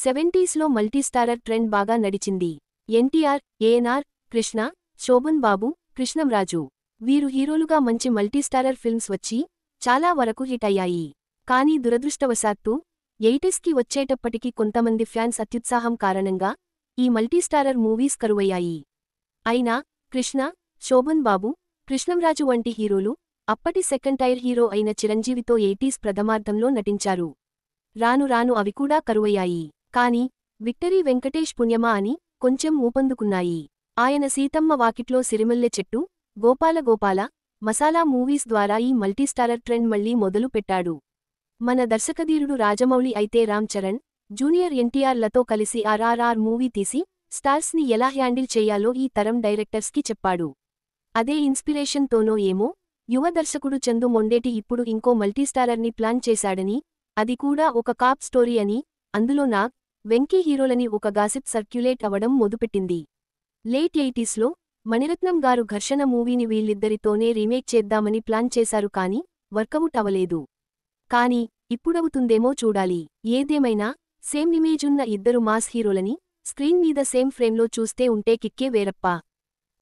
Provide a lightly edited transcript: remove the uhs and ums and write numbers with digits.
70స్లో multistarrer trend బాగా నడిచింది. ఎన్టీఆర్, ఏఎన్ఆర్, కృష్ణ, శోభన్ బాబు, కృష్ణంరాజు వీరు హీరోలుగా మంచి మల్టీస్టారర్ ఫిల్మ్స్ వచ్చి చాలా వరకు హిట్ అయ్యాయి. కానీ దురదృష్టవశాత్తు 80స్కి వచ్చేటప్పటికి కొంతమంది ఫ్యాన్స్ అత్యుత్సాహం కారణంగా ఈ మల్టీస్టారర్ మూవీస్ కరువయ్యాయి. అయినా కృష్ణ, శోభన్ బాబు, కృష్ణంరాజు వంటి హీరోలు అప్పటి సెకండ్ టైర్ హీరో అయిన చిరంజీవితో 80స్ ప్రథమార్థంలో నటించారు. రాను రాను అవి కూడా కరువయ్యాయి. కానీ విక్టరీ వెంకటేష్ పుణ్యమా అని కొంచెం ఊపందుకున్నాయి. ఆయన సీతమ్మ వాకిట్లో సిరిమల్లె చెట్టు, గోపాల గోపాల, మసాలా మూవీస్ ద్వారా ఈ మల్టీస్టారర్ ట్రెండ్ మళ్లీ మొదలు పెట్టాడు. మన దర్శకధీరుడు రాజమౌళి అయితే రామ్ చరణ్, జూనియర్ ఎన్టీఆర్లతో కలిసి ఆర్ఆర్ఆర్ మూవీ తీసి స్టార్స్ని ఎలా హ్యాండిల్ చెయ్యాలో ఈ తరం డైరెక్టర్స్కి చెప్పాడు. అదే ఇన్స్పిరేషన్తోనో ఏమో యువ దర్శకుడు చందు మొండేటి ఇప్పుడు ఇంకో మల్టీస్టారర్ని ప్లాన్ చేశాడని, అది కూడా ఒక కాప్ స్టోరీ అని, అందులో నాగ్, వెంకీ హీరోలని ఒక గాసిప్ సర్క్యులేట్ అవడం మొదలుపెట్టింది. లేట్ 80స్లో మణిరత్నం గారు ఘర్షణ మూవీని వీళ్ళిద్దరితోనే రీమేక్ చేద్దామని ప్లాన్ చేశారు కానీ వర్కవుట్ అవలేదు. కానీ ఇప్పుడవుతుందేమో చూడాలి. ఏదేమైనా సేమ్ ఇమేజున్న ఇద్దరు మాస్ హీరోలని స్క్రీన్ మీద సేమ్ ఫ్రేమ్లో చూస్తే ఉంటే కిక్కే వేరప్పా.